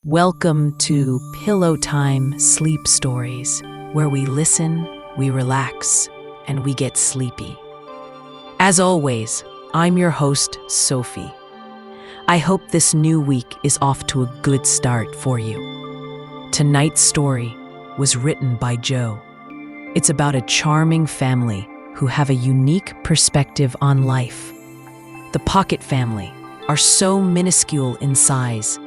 Welcome to Pillowtime Sleep Stories, where we listen, we relax, and we get sleepy. As always, I'm your host, Sophie. I hope this new week is off to a good start for you. Tonight's story was written by Joe. It's about a charming family who have a unique perspective on life. The Pocket family are so minuscule in size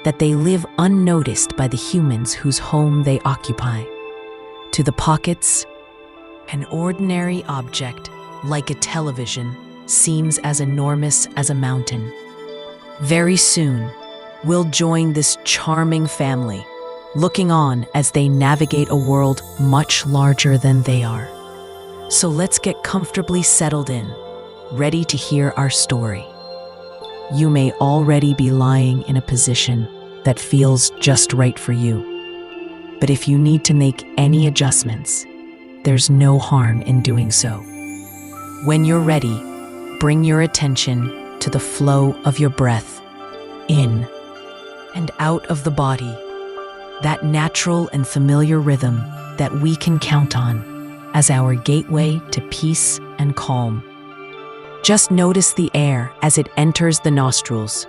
that they live unnoticed by the humans whose home they occupy. To the Pockets, an ordinary object, like a television, seems as enormous as a mountain. Very soon, we'll join this charming family, looking on as they navigate a world much larger than they are. So let's get comfortably settled in, ready to hear our story. You may already be lying in a position that feels just right for you. But if you need to make any adjustments, there's no harm in doing so. When you're ready, bring your attention to the flow of your breath, in and out of the body, that natural and familiar rhythm that we can count on as our gateway to peace and calm. Just notice the air as it enters the nostrils,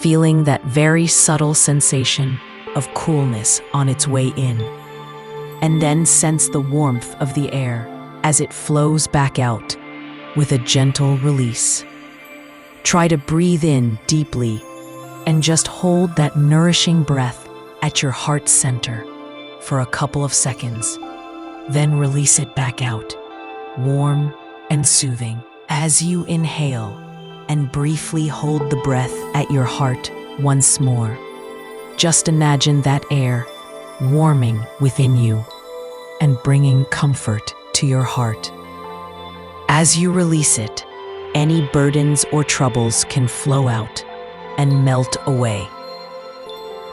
feeling that very subtle sensation of coolness on its way in. And then sense the warmth of the air as it flows back out with a gentle release. Try to breathe in deeply and just hold that nourishing breath at your heart center for a couple of seconds. Then release it back out, warm and soothing. As you inhale and briefly hold the breath at your heart once more, just imagine that air warming within you and bringing comfort to your heart. As you release it, any burdens or troubles can flow out and melt away.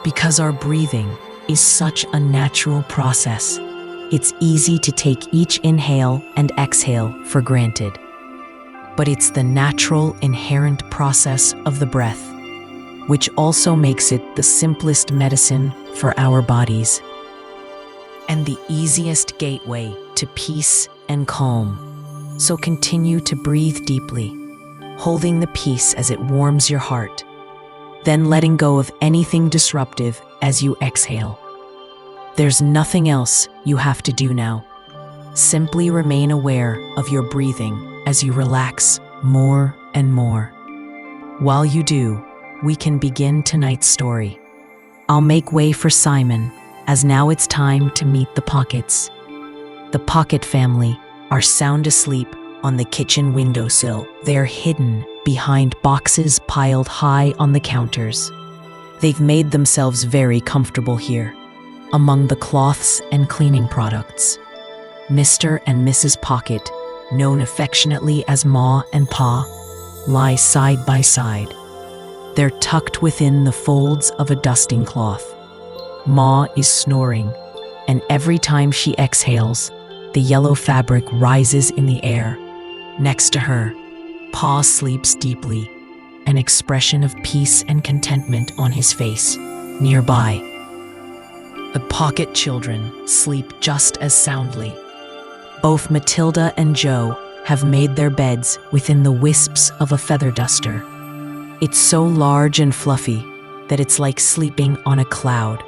Because our breathing is such a natural process, it's easy to take each inhale and exhale for granted. But it's the natural, inherent process of the breath, which also makes it the simplest medicine for our bodies and the easiest gateway to peace and calm. So continue to breathe deeply, holding the peace as it warms your heart, then letting go of anything disruptive as you exhale. There's nothing else you have to do now. Simply remain aware of your breathing as you relax more and more. While you do, we can begin tonight's story. I'll make way for Simon, as now it's time to meet the Pockets. The Pocket family are sound asleep on the kitchen windowsill. They're hidden behind boxes piled high on the counters. They've made themselves very comfortable here, among the cloths and cleaning products. Mr. and Mrs. Pocket, known affectionately as Ma and Pa, lie side by side. They're tucked within the folds of a dusting cloth. Ma is snoring, and every time she exhales, the yellow fabric rises in the air. Next to her, Pa sleeps deeply, an expression of peace and contentment on his face. Nearby, the Pocket children sleep just as soundly. Both Matilda and Joe have made their beds within the wisps of a feather duster. It's so large and fluffy that it's like sleeping on a cloud.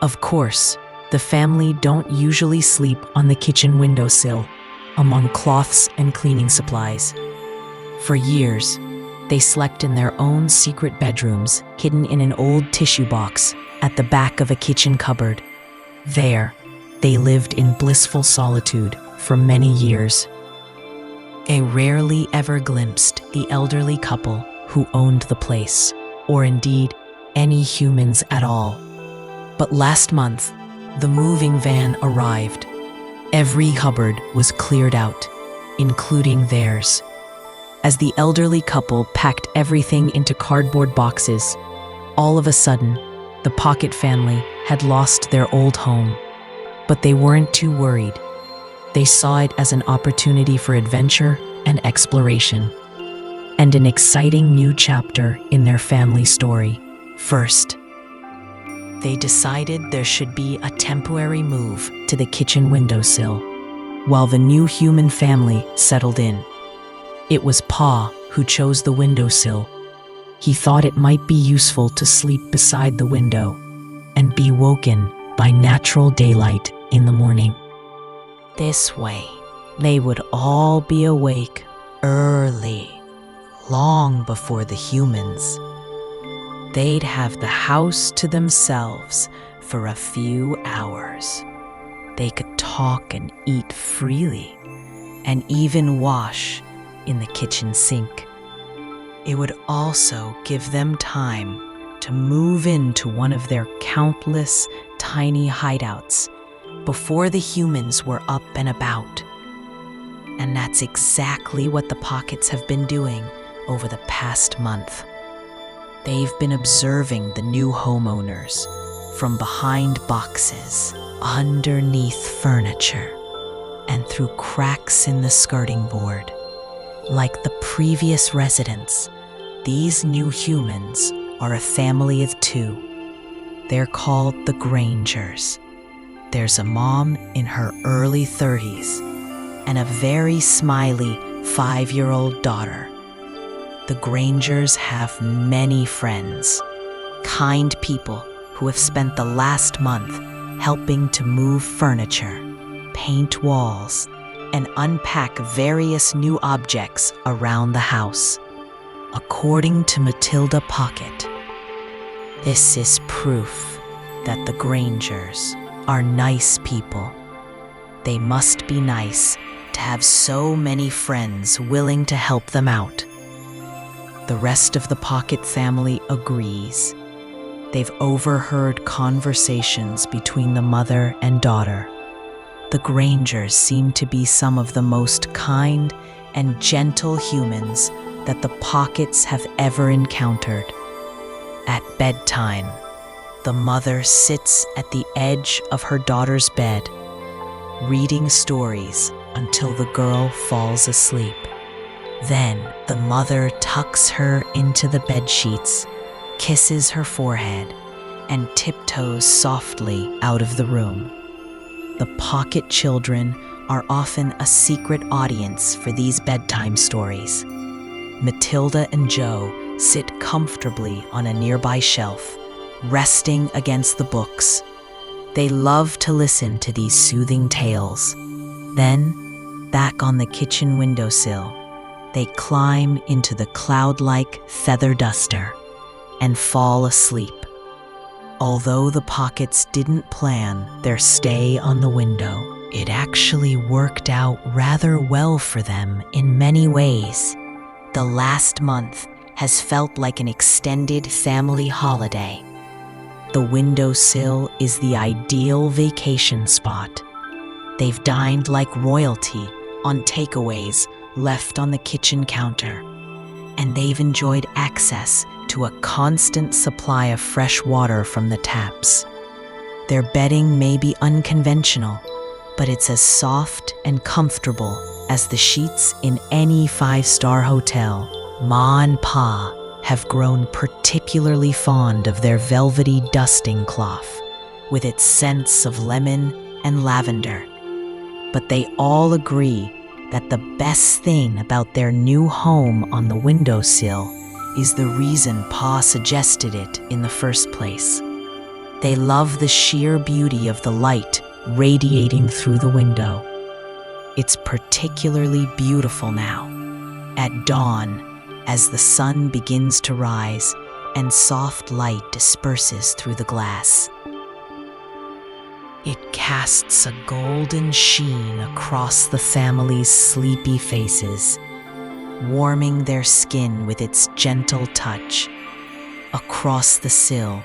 Of course, the family don't usually sleep on the kitchen windowsill, among cloths and cleaning supplies. For years, they slept in their own secret bedrooms, hidden in an old tissue box at the back of a kitchen cupboard. There, they lived in blissful solitude for many years. They rarely ever glimpsed the elderly couple who owned the place, or indeed any humans at all. But last month, the moving van arrived. Every cupboard was cleared out, including theirs. As the elderly couple packed everything into cardboard boxes, all of a sudden, the Pocket family had lost their old home. But they weren't too worried. They saw it as an opportunity for adventure and exploration, and an exciting new chapter in their family story. First, They decided there should be a temporary move to the kitchen windowsill while the new human family settled in. It was Pa who chose the windowsill. He thought it might be useful to sleep beside the window and be woken by natural daylight in the morning. This way, they would all be awake early, long before the humans. They'd have the house to themselves for a few hours. They could talk and eat freely, and even wash in the kitchen sink. It would also give them time to move into one of their countless tiny hideouts before the humans were up and about. And that's exactly what the Pockets have been doing over the past month. They've been observing the new homeowners from behind boxes, underneath furniture, and through cracks in the skirting board. Like the previous residents, these new humans are a family of two. They're called the Grangers. There's a mom in her early 30s and a very smiley 5-year-old daughter. The Grangers have many friends, kind people who have spent the last month helping to move furniture, paint walls, and unpack various new objects around the house. According to Matilda Pocket, this is proof that the Grangers are nice people. They must be nice to have so many friends willing to help them out. The rest of the Pocket family agrees. They've overheard conversations between the mother and daughter. The Grangers seem to be some of the most kind and gentle humans that the Pockets have ever encountered. At bedtime, the mother sits at the edge of her daughter's bed, reading stories until the girl falls asleep. Then the mother tucks her into the bedsheets, kisses her forehead, and tiptoes softly out of the room. The Pocket children are often a secret audience for these bedtime stories. Matilda and Joe sit comfortably on a nearby shelf, resting against the books. They love to listen to these soothing tales. Then, back on the kitchen windowsill, they climb into the cloud-like feather duster and fall asleep. Although the Pockets didn't plan their stay on the window, it actually worked out rather well for them in many ways. The last month has felt like an extended family holiday. The windowsill is the ideal vacation spot. They've dined like royalty on takeaways left on the kitchen counter, and they've enjoyed access to a constant supply of fresh water from the taps. Their bedding may be unconventional, but it's as soft and comfortable as the sheets in any 5-star hotel. Ma and Pa have grown particularly fond of their velvety dusting cloth, with its scents of lemon and lavender. But they all agree that the best thing about their new home on the windowsill is the reason Pa suggested it in the first place. They love the sheer beauty of the light radiating through the window. It's particularly beautiful now, at dawn, as the sun begins to rise and soft light disperses through the glass. It casts a golden sheen across the family's sleepy faces, warming their skin with its gentle touch. Across the sill,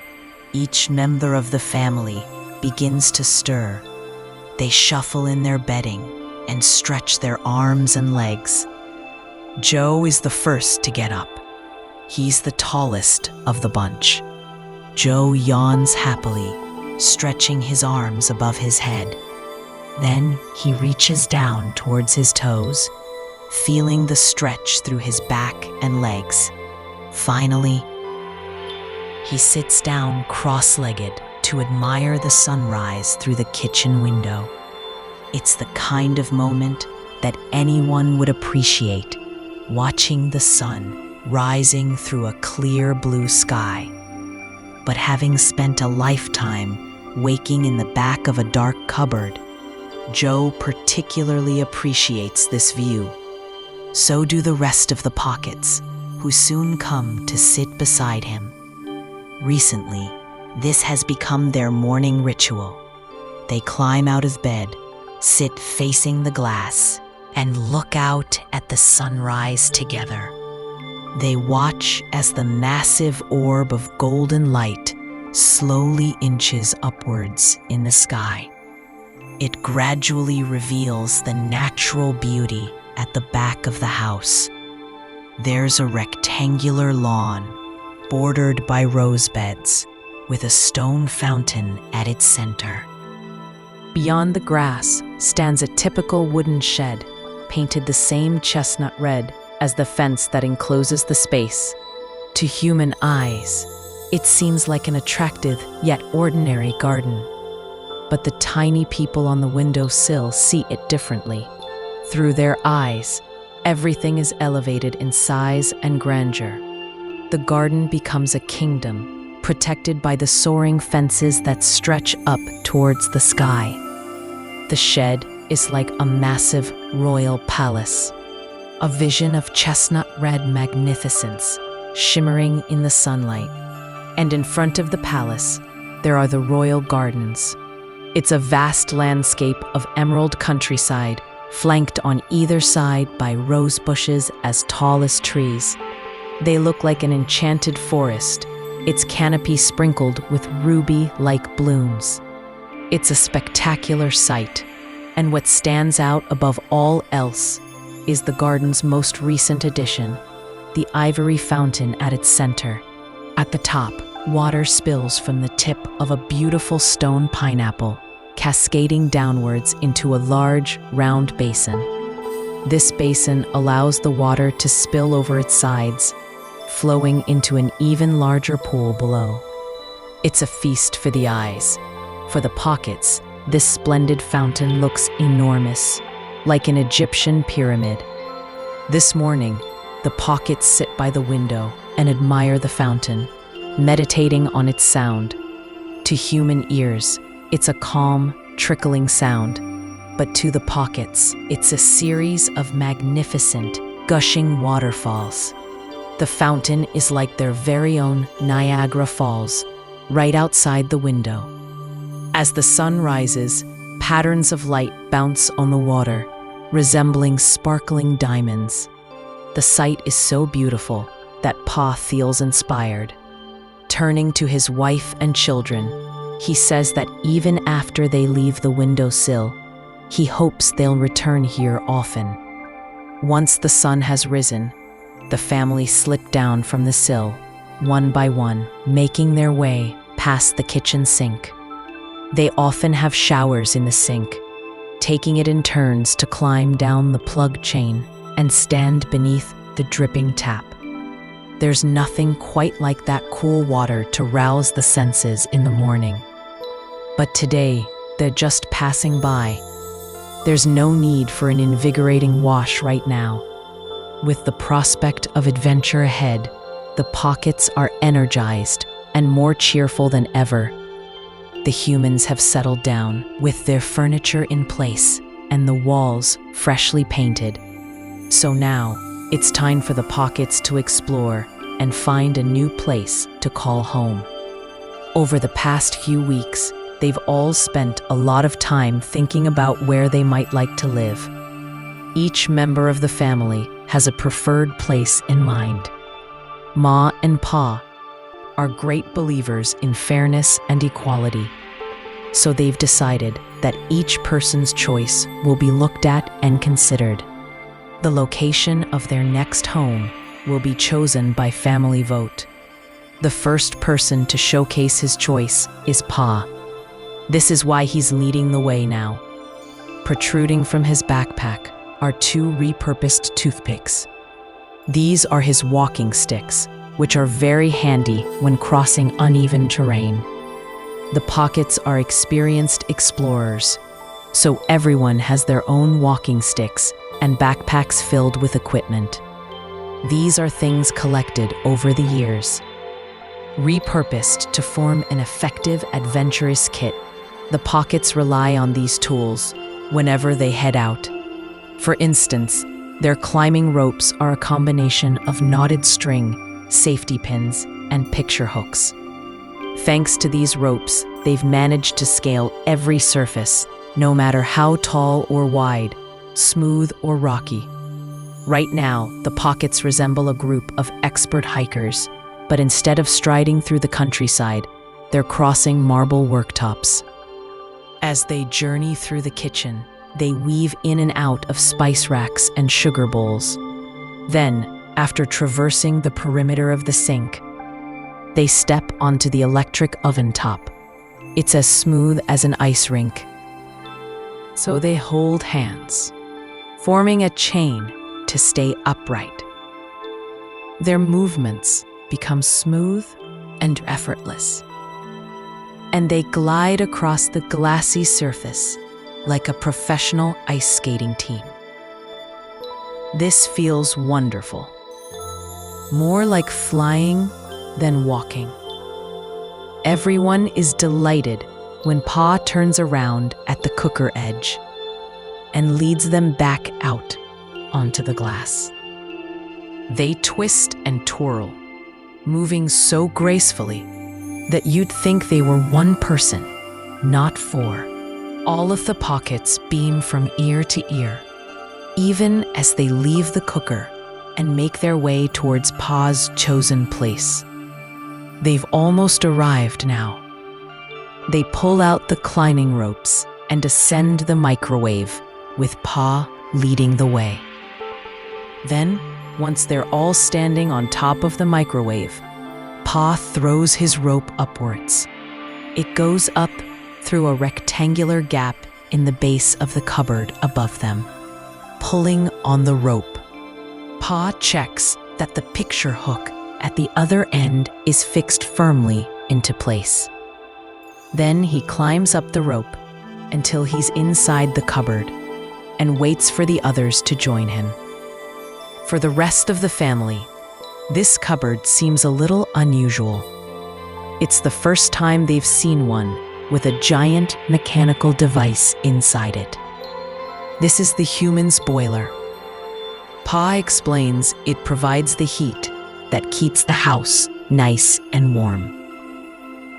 each member of the family begins to stir. They shuffle in their bedding and stretch their arms and legs. Joe is the first to get up. He's the tallest of the bunch. Joe yawns happily, stretching his arms above his head. Then he reaches down towards his toes, feeling the stretch through his back and legs. Finally, he sits down cross-legged to admire the sunrise through the kitchen window. It's the kind of moment that anyone would appreciate, watching the sun rising through a clear blue sky. But having spent a lifetime waking in the back of a dark cupboard, Joe particularly appreciates this view. So do the rest of the Pockets, who soon come to sit beside him. Recently, this has become their morning ritual. They climb out of bed, sit facing the glass, and look out at the sunrise together. They watch as the massive orb of golden light slowly inches upwards in the sky. It gradually reveals the natural beauty at the back of the house. There's a rectangular lawn bordered by rose beds with a stone fountain at its center. Beyond the grass stands a typical wooden shed, painted the same chestnut red as the fence that encloses the space. To human eyes, it seems like an attractive yet ordinary garden. But the tiny people on the windowsill see it differently. Through their eyes, everything is elevated in size and grandeur. The garden becomes a kingdom, protected by the soaring fences that stretch up towards the sky. The shed is like a massive royal palace, a vision of chestnut red magnificence shimmering in the sunlight. And in front of the palace, there are the royal gardens. It's a vast landscape of emerald countryside, flanked on either side by rose bushes as tall as trees. They look like an enchanted forest, its canopy sprinkled with ruby-like blooms. It's a spectacular sight, and what stands out above all else is the garden's most recent addition, the ivory fountain at its center. At the top, water spills from the tip of a beautiful stone pineapple, cascading downwards into a large, round basin. This basin allows the water to spill over its sides, flowing into an even larger pool below. It's a feast for the eyes. For the Pockets, this splendid fountain looks enormous, like an Egyptian pyramid. This morning, the Pockets sit by the window and admire the fountain, meditating on its sound. To human ears, it's a calm, trickling sound, but to the Pockets, it's a series of magnificent, gushing waterfalls. The fountain is like their very own Niagara Falls, right outside the window. As the sun rises, patterns of light bounce on the water, resembling sparkling diamonds. The sight is so beautiful that Pa feels inspired. Turning to his wife and children, he says that even after they leave the windowsill, he hopes they'll return here often. Once the sun has risen, the family slip down from the sill, one by one, making their way past the kitchen sink. They often have showers in the sink, taking it in turns to climb down the plug chain and stand beneath the dripping tap. There's nothing quite like that cool water to rouse the senses in the morning. But today, they're just passing by. There's no need for an invigorating wash right now. With the prospect of adventure ahead, the Pockets are energized and more cheerful than ever. The humans have settled down, with their furniture in place and the walls freshly painted. So now, it's time for the Pockets to explore and find a new place to call home. Over the past few weeks, they've all spent a lot of time thinking about where they might like to live. Each member of the family has a preferred place in mind. Ma and Pa are great believers in fairness and equality, so they've decided that each person's choice will be looked at and considered. The location of their next home will be chosen by family vote. The first person to showcase his choice is Pa. This is why he's leading the way now. Protruding from his backpack are two repurposed toothpicks. These are his walking sticks, which are very handy when crossing uneven terrain. the Pockets are experienced explorers, so everyone has their own walking sticks and backpacks filled with equipment. These are things collected over the years. Repurposed to form an effective, adventurous kit, the Pockets rely on these tools whenever they head out. For instance, their climbing ropes are a combination of knotted string, safety pins, and picture hooks. Thanks to these ropes, they've managed to scale every surface, no matter how tall or wide, smooth or rocky. Right now, the Pockets resemble a group of expert hikers, but instead of striding through the countryside, they're crossing marble worktops. As they journey through the kitchen, they weave in and out of spice racks and sugar bowls. Then, after traversing the perimeter of the sink, they step onto the electric oven top. It's as smooth as an ice rink. So they hold hands, forming a chain to stay upright. Their movements become smooth and effortless, and they glide across the glassy surface like a professional ice skating team. This feels wonderful, more like flying than walking. Everyone is delighted when Pa turns around at the cooker edge and leads them back out onto the glass. They twist and twirl, moving so gracefully that you'd think they were one person, not four. All of the Pockets beam from ear to ear, even as they leave the cooker and make their way towards Pa's chosen place. They've almost arrived now. They pull out the climbing ropes and ascend the microwave, with Pa leading the way. Then, once they're all standing on top of the microwave, Pa throws his rope upwards. It goes up through a rectangular gap in the base of the cupboard above them, pulling on the rope. Pa checks that the picture hook at the other end is fixed firmly into place. Then he climbs up the rope until he's inside the cupboard and waits for the others to join him. For the rest of the family, this cupboard seems a little unusual. It's the first time they've seen one with a giant mechanical device inside it. This is the human's boiler. Pa explains it provides the heat that keeps the house nice and warm.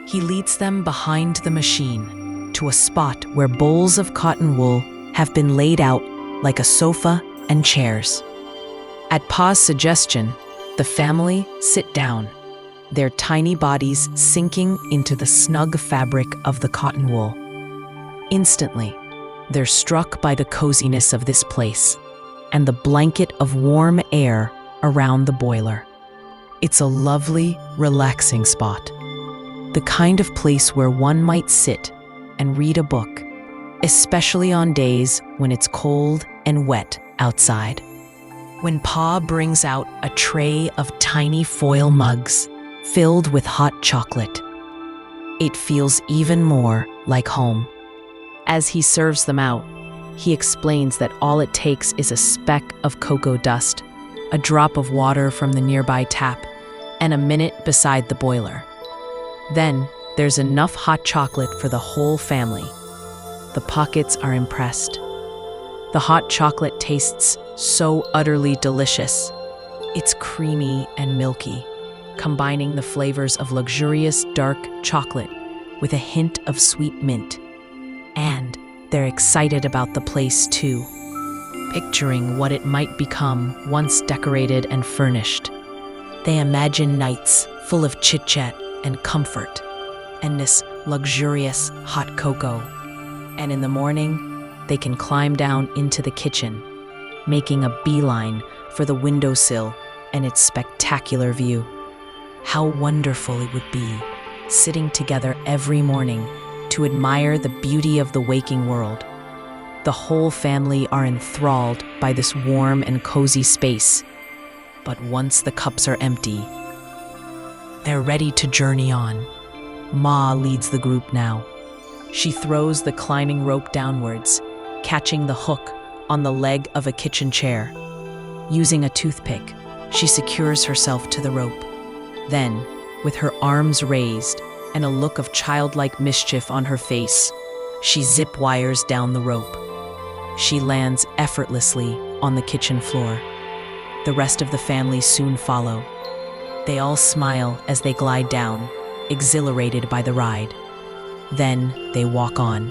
He leads them behind the machine to a spot where bowls of cotton wool have been laid out like a sofa and chairs. At Pa's suggestion, the family sit down, their tiny bodies sinking into the snug fabric of the cotton wool. Instantly, they're struck by the coziness of this place and the blanket of warm air around the boiler. It's a lovely, relaxing spot, the kind of place where one might sit and read a book, especially on days when it's cold and wet outside. When Pa brings out a tray of tiny foil mugs filled with hot chocolate, it feels even more like home. As he serves them out, he explains that all it takes is a speck of cocoa dust, a drop of water from the nearby tap, and a minute beside the boiler. Then there's enough hot chocolate for the whole family. The Pockets are impressed. The hot chocolate tastes so utterly delicious. It's creamy and milky, combining the flavors of luxurious dark chocolate with a hint of sweet mint. And they're excited about the place too, picturing what it might become once decorated and furnished. They imagine nights full of chit-chat and comfort, and this luxurious hot cocoa. And in the morning, they can climb down into the kitchen, making a beeline for the windowsill and its spectacular view. How wonderful it would be, sitting together every morning to admire the beauty of the waking world. The whole family are enthralled by this warm and cozy space. But once the cups are empty, they're ready to journey on. Ma leads the group now. She throws the climbing rope downwards, catching the hook on the leg of a kitchen chair. Using a toothpick, she secures herself to the rope. Then, with her arms raised and a look of childlike mischief on her face, she zip wires down the rope. She lands effortlessly on the kitchen floor. The rest of the family soon follow. They all smile as they glide down, exhilarated by the ride. Then they walk on.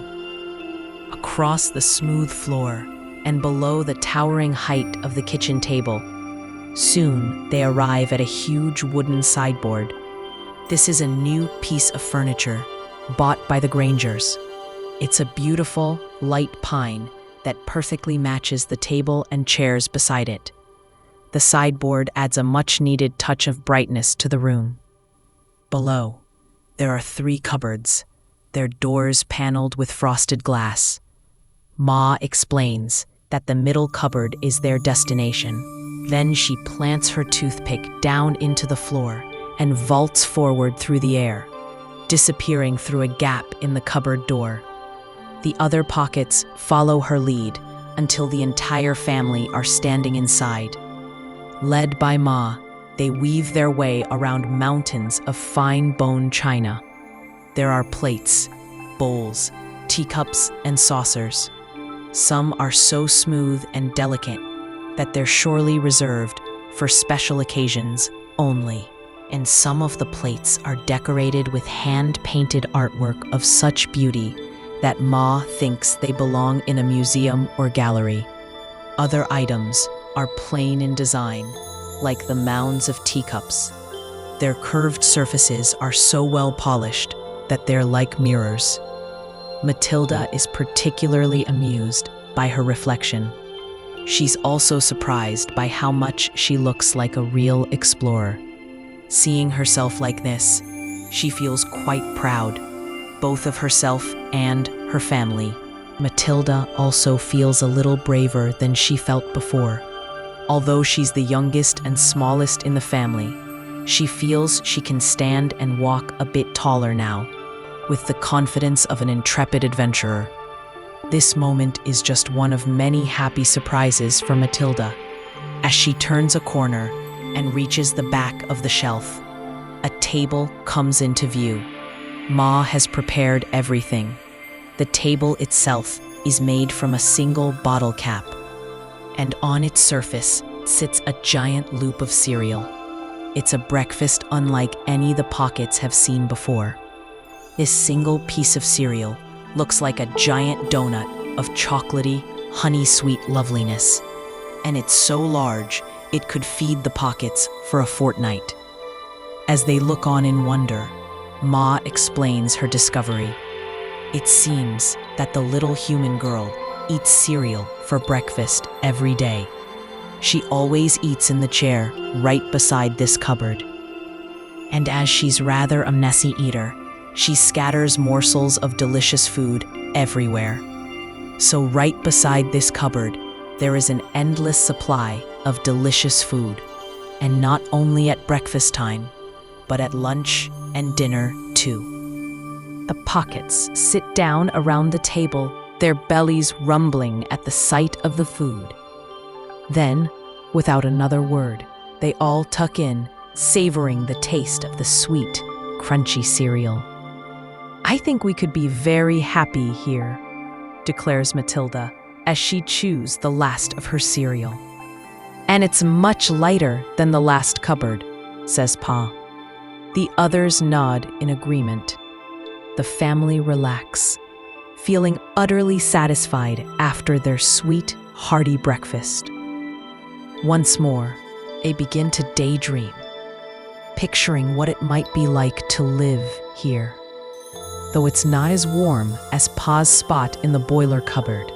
Across the smooth floor and below the towering height of the kitchen table, soon they arrive at a huge wooden sideboard. This is a new piece of furniture bought by the Grangers. It's a beautiful, light pine that perfectly matches the table and chairs beside it. The sideboard adds a much-needed touch of brightness to the room. Below, there are 3 cupboards, their doors paneled with frosted glass. Ma explains that the middle cupboard is their destination. Then she plants her toothpick down into the floor and vaults forward through the air, disappearing through a gap in the cupboard door. The other pockets follow her lead until the entire family are standing inside. Led by Ma, they weave their way around mountains of fine bone china. There are plates, bowls, teacups, and saucers. Some are so smooth and delicate that they're surely reserved for special occasions only. And some of the plates are decorated with hand-painted artwork of such beauty that Ma thinks they belong in a museum or gallery. Other items are plain in design, like the mounds of teacups. Their curved surfaces are so well polished that they're like mirrors. Matilda is particularly amused by her reflection. She's also surprised by how much she looks like a real explorer. Seeing herself like this, she feels quite proud, both of herself and her family. Matilda also feels a little braver than she felt before. Although she's the youngest and smallest in the family, she feels she can stand and walk a bit taller now, with the confidence of an intrepid adventurer. This moment is just one of many happy surprises for Matilda. As she turns a corner and reaches the back of the shelf, a table comes into view. Ma has prepared everything. The table itself is made from a single bottle cap, and on its surface sits a giant loop of cereal. It's a breakfast unlike any the Pockets have seen before. This single piece of cereal looks like a giant donut of chocolatey, honey-sweet loveliness, and it's so large it could feed the Pockets for a fortnight. As they look on in wonder, Ma explains her discovery. It seems that the little human girl eats cereal for breakfast every day. She always eats in the chair right beside this cupboard. And as she's rather a messy eater, she scatters morsels of delicious food everywhere. So right beside this cupboard, there is an endless supply of delicious food. And not only at breakfast time, but at lunch and dinner too. The Pockets sit down around the table, their bellies rumbling at the sight of the food. Then, without another word, they all tuck in, savoring the taste of the sweet, crunchy cereal. "I think we could be very happy here," declares Matilda as she chews the last of her cereal. "And it's much lighter than the last cupboard," says Pa. The others nod in agreement. The family relax, feeling utterly satisfied after their sweet, hearty breakfast. Once more, they begin to daydream, picturing what it might be like to live here. Though it's not as warm as Pa's spot in the boiler cupboard,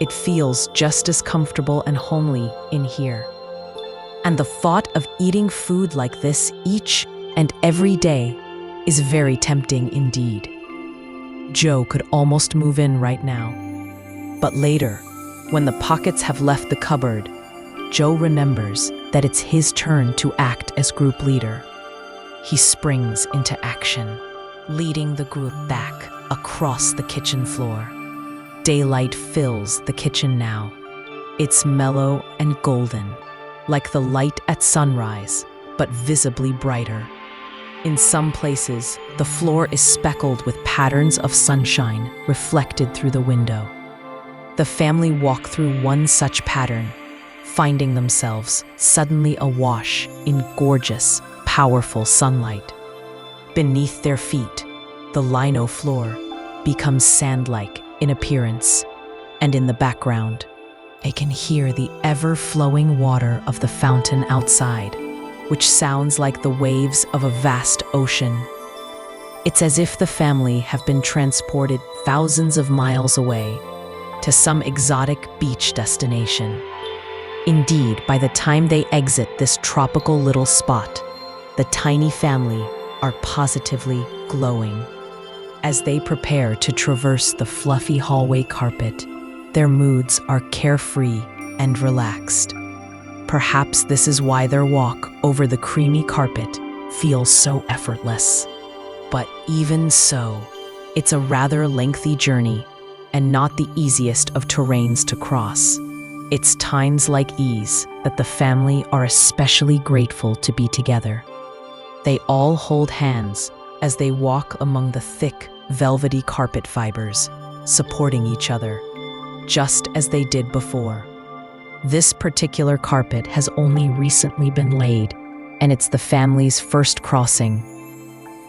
it feels just as comfortable and homely in here. And the thought of eating food like this each and every day is very tempting indeed. Joe could almost move in right now. But later, when the Pockets have left the cupboard, Joe remembers that it's his turn to act as group leader. He springs into action. leading the group back across the kitchen floor. Daylight fills the kitchen now. It's mellow and golden, like the light at sunrise, but visibly brighter. In some places, the floor is speckled with patterns of sunshine reflected through the window. The family walk through one such pattern, finding themselves suddenly awash in gorgeous, powerful sunlight. Beneath their feet, the lino floor becomes sand-like in appearance, and in the background, they can hear the ever-flowing water of the fountain outside, which sounds like the waves of a vast ocean. It's as if the family have been transported thousands of miles away to some exotic beach destination. Indeed, by the time they exit this tropical little spot, the tiny family are positively glowing. As they prepare to traverse the fluffy hallway carpet, their moods are carefree and relaxed. Perhaps this is why their walk over the creamy carpet feels so effortless. But even so, it's a rather lengthy journey and not the easiest of terrains to cross. It's times like these that the family are especially grateful to be together. They all hold hands as they walk among the thick, velvety carpet fibers, supporting each other, just as they did before. This particular carpet has only recently been laid, and it's the family's first crossing.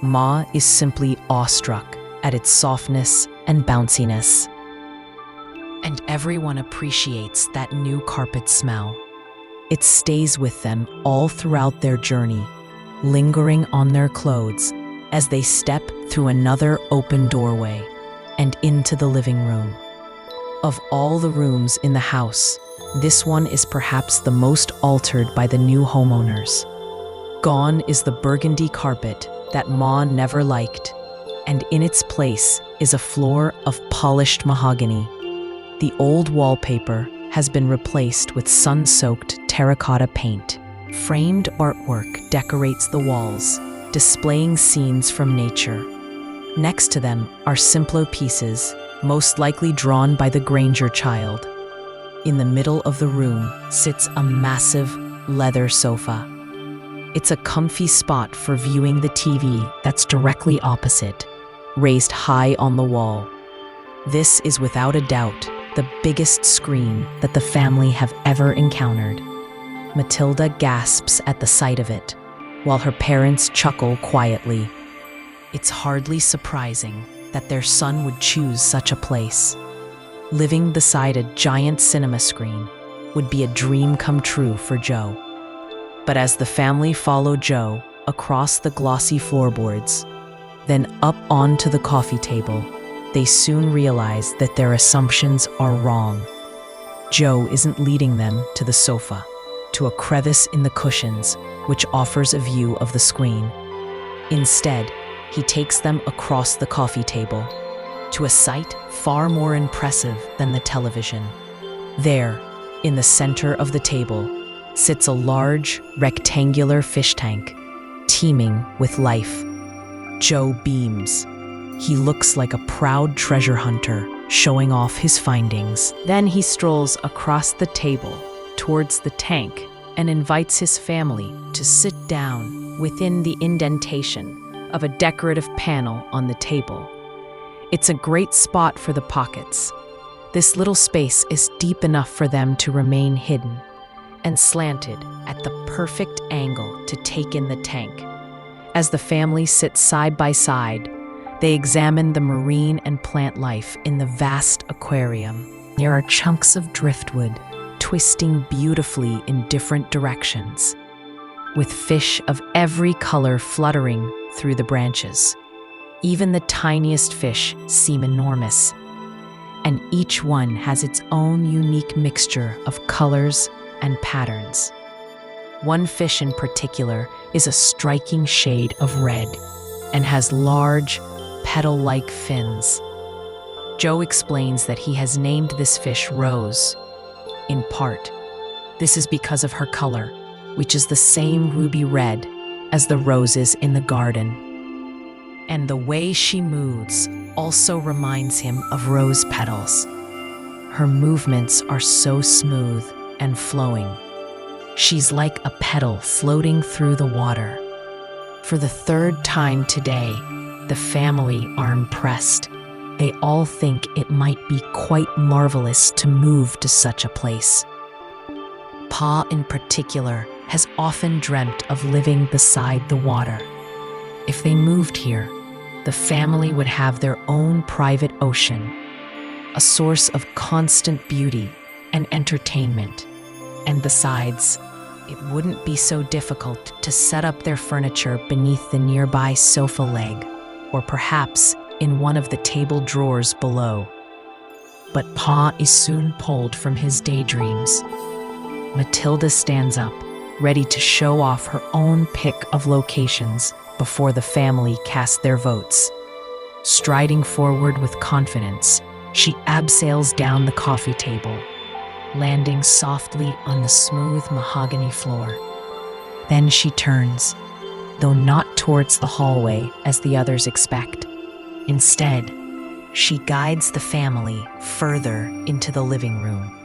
Ma is simply awestruck at its softness and bounciness. And everyone appreciates that new carpet smell. It stays with them all throughout their journey, lingering on their clothes as they step through another open doorway and into the living room. Of all the rooms in the house, this one is perhaps the most altered by the new homeowners. Gone is the burgundy carpet that Ma never liked, and in its place is a floor of polished mahogany. The old wallpaper has been replaced with sun-soaked terracotta paint. Framed artwork decorates the walls, displaying scenes from nature. Next to them are simpler pieces, most likely drawn by the Granger child. In the middle of the room sits a massive leather sofa. It's a comfy spot for viewing the TV that's directly opposite, raised high on the wall. This is without a doubt the biggest screen that the family have ever encountered. Matilda gasps at the sight of it, while her parents chuckle quietly. It's hardly surprising that their son would choose such a place. Living beside a giant cinema screen would be a dream come true for Joe. But as the family follow Joe across the glossy floorboards, then up onto the coffee table, they soon realize that their assumptions are wrong. Joe isn't leading them to the sofa, to a crevice in the cushions, which offers a view of the screen. Instead, he takes them across the coffee table, to a sight far more impressive than the television. There, in the center of the table, sits a large, rectangular fish tank, teeming with life. Joe beams. He looks like a proud treasure hunter, showing off his findings. Then he strolls across the table towards the tank and invites his family to sit down within the indentation of a decorative panel on the table. It's a great spot for the pockets. This little space is deep enough for them to remain hidden and slanted at the perfect angle to take in the tank. As the family sits side by side, they examine the marine and plant life in the vast aquarium. There are chunks of driftwood twisting beautifully in different directions, with fish of every color fluttering through the branches. Even the tiniest fish seem enormous, and each one has its own unique mixture of colors and patterns. One fish in particular is a striking shade of red and has large, petal-like fins. Joe explains that he has named this fish Rose. In part, this is because of her color, which is the same ruby red as the roses in the garden. and the way she moves also reminds him of rose petals. Her movements are so smooth and flowing. She's like a petal floating through the water. For the third time today, the family are impressed. They all think it might be quite marvelous to move to such a place. Pa, in particular, has often dreamt of living beside the water. If they moved here, the family would have their own private ocean, a source of constant beauty and entertainment. And besides, it wouldn't be so difficult to set up their furniture beneath the nearby sofa leg, or perhaps in one of the table drawers below. But Pa is soon pulled from his daydreams. Matilda stands up, ready to show off her own pick of locations before the family cast their votes. Striding forward with confidence, she abseils down the coffee table, landing softly on the smooth mahogany floor. Then she turns, though not towards the hallway as the others expect. Instead, she guides the family further into the living room.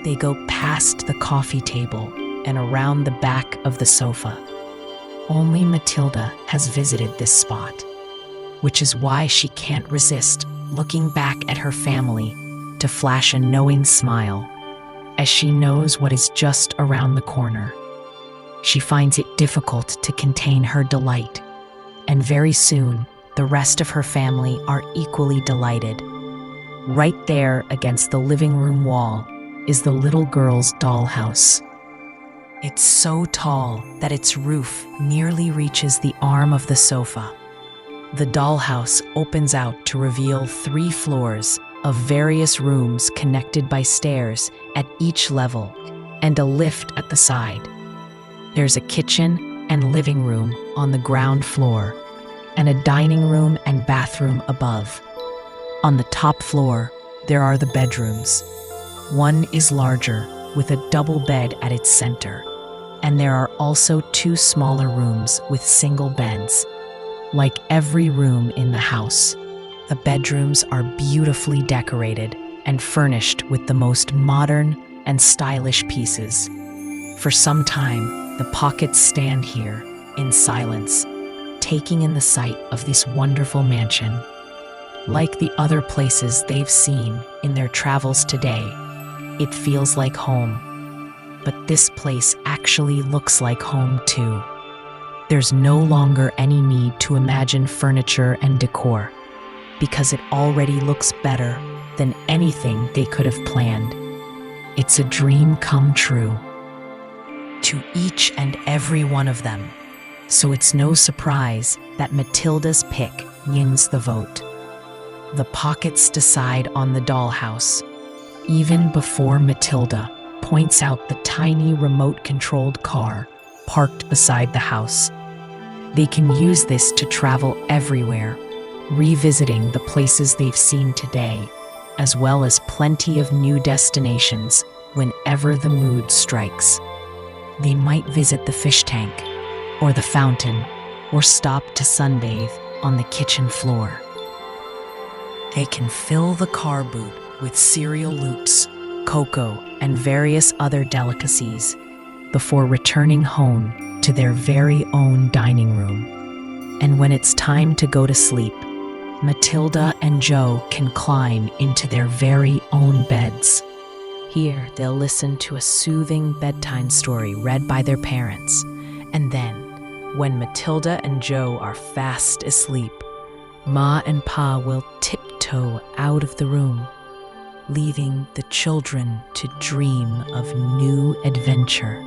They go past the coffee table and around the back of the sofa. Only Matilda has visited this spot, which is why she can't resist looking back at her family to flash a knowing smile, as she knows what is just around the corner. She finds it difficult to contain her delight, and very soon, the rest of her family are equally delighted. Right there against the living room wall is the little girl's dollhouse. It's so tall that its roof nearly reaches the arm of the sofa. The dollhouse opens out to reveal 3 floors of various rooms connected by stairs at each level and a lift at the side. There's a kitchen and living room on the ground floor, and a dining room and bathroom above. On the top floor, there are the bedrooms. One is larger, with a double bed at its center, and there are also 2 smaller rooms with single beds. Like every room in the house, the bedrooms are beautifully decorated and furnished with the most modern and stylish pieces. For some time, the Pockets stand here in silence, taking in the sight of this wonderful mansion. Like the other places they've seen in their travels today, it feels like home. But this place actually looks like home too. There's no longer any need to imagine furniture and decor, because it already looks better than anything they could have planned. It's a dream come true to each and every one of them. So it's no surprise that Matilda's pick wins the vote. The Pockets decide on the dollhouse, even before Matilda points out the tiny remote-controlled car parked beside the house. They can use this to travel everywhere, revisiting the places they've seen today, as well as plenty of new destinations whenever the mood strikes. They might visit the fish tank, or the fountain, or stop to sunbathe on the kitchen floor. They can fill the car boot with cereal loops, cocoa, and various other delicacies before returning home to their very own dining room. And when it's time to go to sleep, Matilda and Joe can climb into their very own beds. Here, they'll listen to a soothing bedtime story read by their parents. And then, when Matilda and Joe are fast asleep, Ma and Pa will tiptoe out of the room, leaving the children to dream of new adventure.